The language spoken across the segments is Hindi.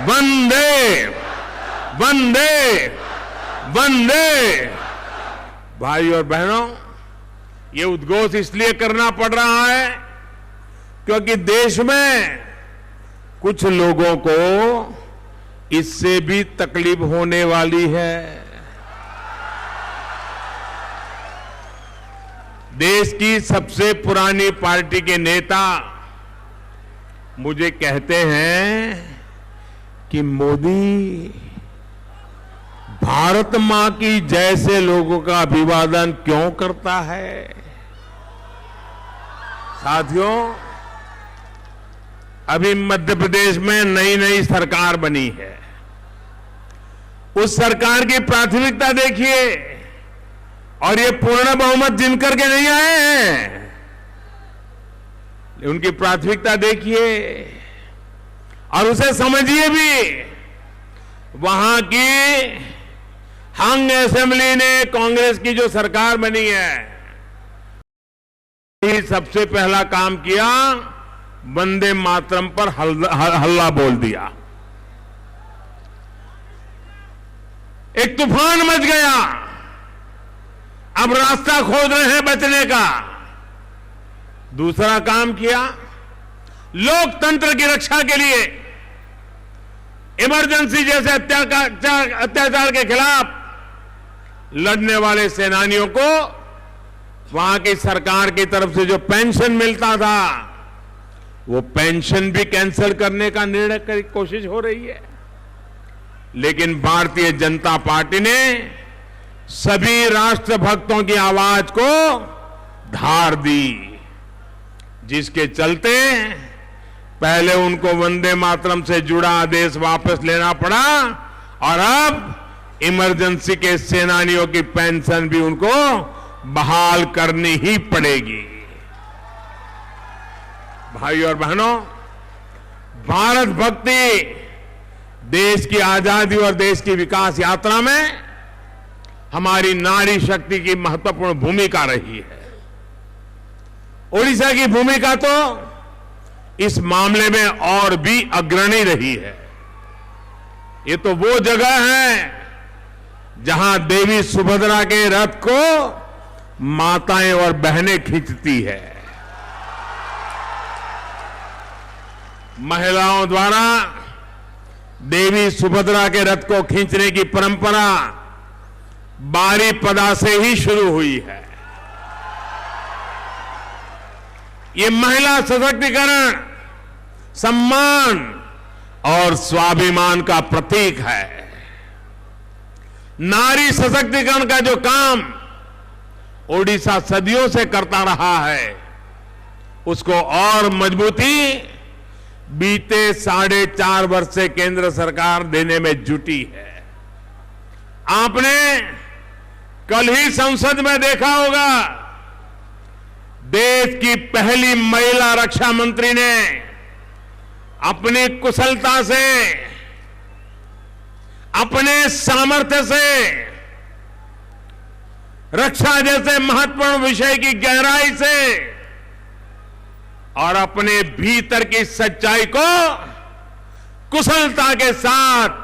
वंदे वंदे वंदे। भाई और बहनों, ये उद्घोष इसलिए करना पड़ रहा है क्योंकि देश में कुछ लोगों को इससे भी तकलीफ होने वाली है। देश की सबसे पुरानी पार्टी के नेता मुझे कहते हैं कि मोदी भारत मां की जैसे लोगों का अभिवादन क्यों करता है। साथियों, अभी मध्य प्रदेश में नई नई सरकार बनी है। उस सरकार की प्राथमिकता देखिए, और ये पूर्ण बहुमत जिन करके नहीं आए हैं, उनकी प्राथमिकता देखिए और उसे समझिए भी। वहां की हंग असेंबली ने कांग्रेस की जो सरकार बनी है, सबसे पहला काम किया, वंदे मातरम पर हल्ला बोल दिया। एक तूफान मच गया। अब रास्ता खोज रहे हैं बचने का। दूसरा काम किया, लोकतंत्र की रक्षा के लिए इमरजेंसी जैसे अत्याचार के खिलाफ लड़ने वाले सेनानियों को वहां की सरकार की तरफ से जो पेंशन मिलता था, वो पेंशन भी कैंसिल करने का निर्णय की कोशिश हो रही है। लेकिन भारतीय जनता पार्टी ने सभी राष्ट्रभक्तों की आवाज को धार दी, जिसके चलते पहले उनको वंदे मातरम से जुड़ा आदेश वापस लेना पड़ा और अब इमरजेंसी के सेनानियों की पेंशन भी उनको बहाल करनी ही पड़ेगी। भाई और बहनों, भारत भक्ति देश की आजादी और देश की विकास यात्रा में हमारी नारी शक्ति की महत्वपूर्ण भूमिका रही है। ओडिशा की भूमिका तो इस मामले में और भी अग्रणी रही है। ये तो वो जगह है जहां देवी सुभद्रा के रथ को माताएं और बहनें खींचती है। महिलाओं द्वारा देवी सुभद्रा के रथ को खींचने की परंपरा बारीपदा से ही शुरू हुई है। ये महिला सशक्तिकरण, सम्मान और स्वाभिमान का प्रतीक है। नारी सशक्तिकरण का जो काम ओडिशा सदियों से करता रहा है, उसको और मजबूती बीते 4.5 वर्ष से केंद्र सरकार देने में जुटी है। आपने कल ही संसद में देखा होगा, देश की पहली महिला रक्षा मंत्री ने अपनी कुशलता से, अपने सामर्थ्य से, रक्षा जैसे महत्वपूर्ण विषय की गहराई से और अपने भीतर की सच्चाई को कुशलता के साथ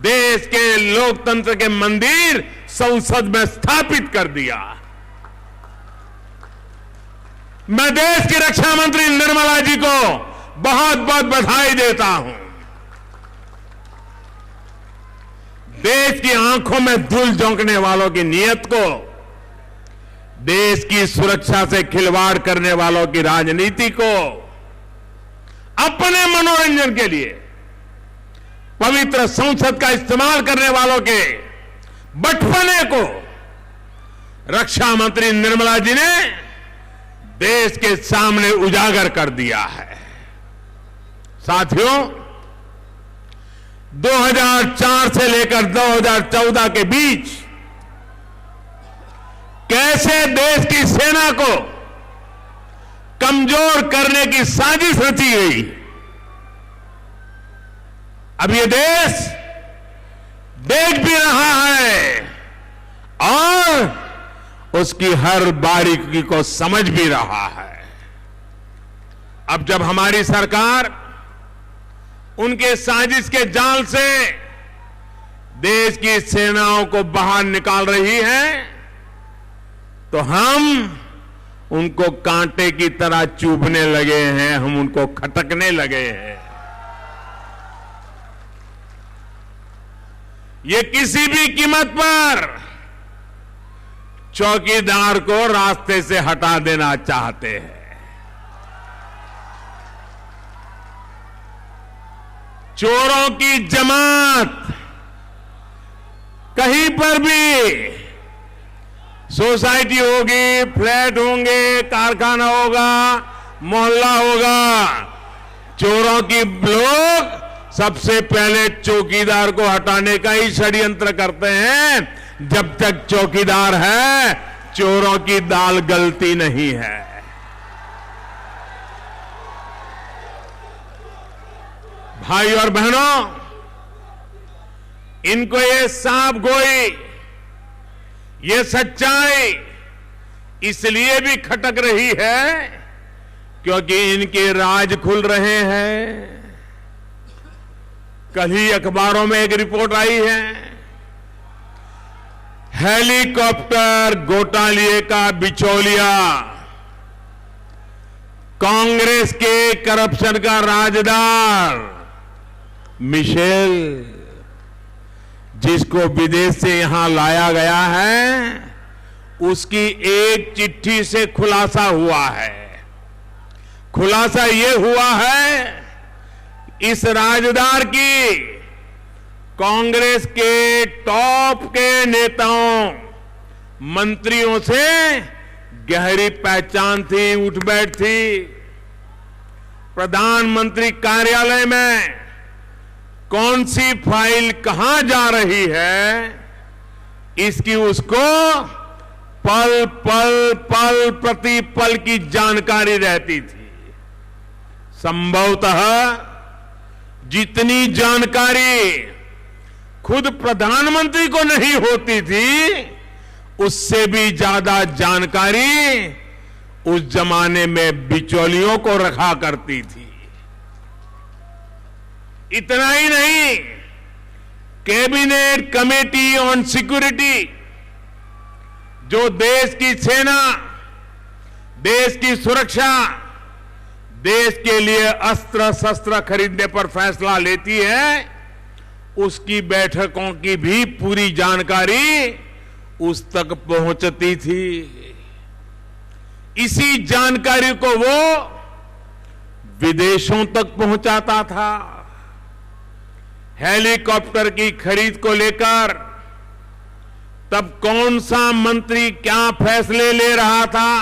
देश के लोकतंत्र के मंदिर संसद में स्थापित कर दिया। मैं देश की रक्षा मंत्री निर्मला जी को बहुत बहुत बधाई देता हूं। देश की आंखों में धूल झोंकने वालों की नीयत को, देश की सुरक्षा से खिलवाड़ करने वालों की राजनीति को अपने मनोरंजन के लिए पवित्र संसद का इस्तेमाल करने वालों के बटफने को रक्षा मंत्री निर्मला जी ने देश के सामने उजागर कर दिया है। साथियों, 2004 से लेकर 2014 के बीच कैसे देश की सेना को कमजोर करने की साजिश रची गई, अब ये देश देख भी रहा है और उसकी हर बारीकी को समझ भी रहा है। अब जब हमारी सरकार उनके साजिश के जाल से देश की सेनाओं को बाहर निकाल रही है, तो हम उनको कांटे की तरह चुभने लगे हैं, हम उनको खटकने लगे हैं। ये किसी भी कीमत पर चौकीदार को रास्ते से हटा देना चाहते हैं। चोरों की जमात कहीं पर भी, सोसाइटी होगी, फ्लैट होंगे, कारखाना होगा, मोहल्ला होगा, चोरों की लोग सबसे पहले चौकीदार को हटाने का ही षड्यंत्र करते हैं। जब तक चौकीदार है, चोरों की दाल गलती नहीं है। भाई और बहनों, इनको ये साफ गोई, ये सच्चाई इसलिए भी खटक रही है क्योंकि इनके राज खुल रहे हैं। कल ही अखबारों में एक रिपोर्ट आई है, हेलीकॉप्टर घोटाले का बिचौलिया, कांग्रेस के करप्शन का राजदार मिशेल, जिसको विदेश से यहां लाया गया है, उसकी एक चिट्ठी से खुलासा हुआ है। खुलासा यह हुआ है, इस राजदार की कांग्रेस के टॉप के नेताओं, मंत्रियों से गहरी पहचान थी, उठ बैठ थी। प्रधानमंत्री कार्यालय में कौन सी फाइल कहां जा रही है, इसकी उसको पल पल पल प्रति पल की जानकारी रहती थी। संभवतः जितनी जानकारी खुद प्रधानमंत्री को नहीं होती थी, उससे भी ज्यादा जानकारी उस जमाने में बिचौलियों को रखा करती थी। इतना ही नहीं, कैबिनेट कमेटी ऑन सिक्योरिटी, जो देश की सेना, देश की सुरक्षा, देश के लिए अस्त्र शस्त्र खरीदने पर फैसला लेती है, उसकी बैठकों की भी पूरी जानकारी उस तक पहुंचती थी। इसी जानकारी को वो विदेशों तक पहुंचाता था। हेलीकॉप्टर की खरीद को लेकर तब कौन सा मंत्री क्या फैसले ले रहा था,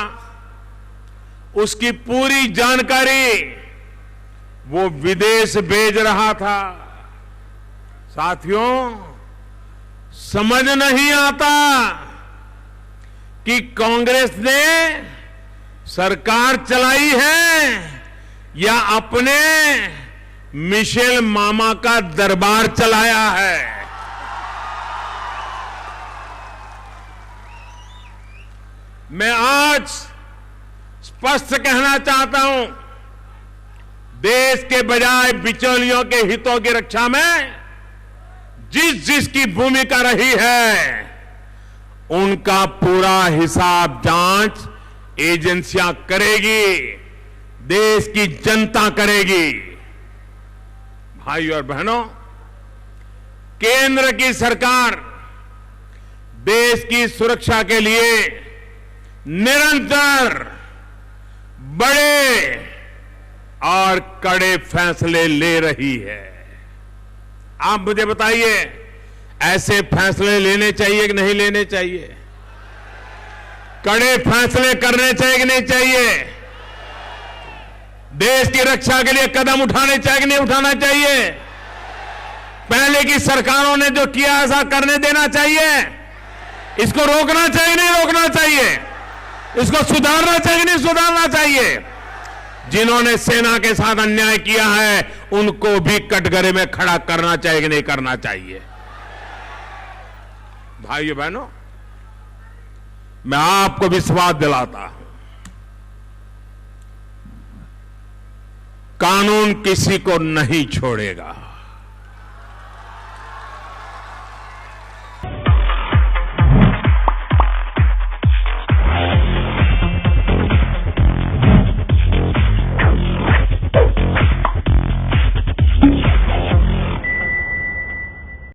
उसकी पूरी जानकारी वो विदेश भेज रहा था। साथियों, समझ नहीं आता कि कांग्रेस ने सरकार चलाई है या अपने मिशेल मामा का दरबार चलाया है। मैं आज स्पष्ट कहना चाहता हूं, देश के बजाय बिचौलियों के हितों की रक्षा में जिसकी भूमिका रही है, उनका पूरा हिसाब जांच एजेंसियां करेगी, देश की जनता करेगी। भाई और बहनों, केंद्र की सरकार देश की सुरक्षा के लिए निरंतर बड़े और कड़े फैसले ले रही है। आप मुझे बताइए, ऐसे फैसले लेने चाहिए कि नहीं लेने चाहिए? कड़े फैसले करने चाहिए कि नहीं चाहिए? देश की रक्षा के लिए कदम उठाने चाहिए कि नहीं उठाना चाहिए? पहले की सरकारों ने जो किया ऐसा करने देना चाहिए? इसको रोकना चाहिए नहीं रोकना चाहिए? इसको सुधारना चाहिए नहीं सुधारना चाहिए? जिन्होंने सेना के साथ अन्याय किया है, उनको भी कटघरे में खड़ा करना चाहिए कि नहीं करना चाहिए? भाइयों बहनों, मैं आपको विश्वास दिलाता हूं, कानून किसी को नहीं छोड़ेगा।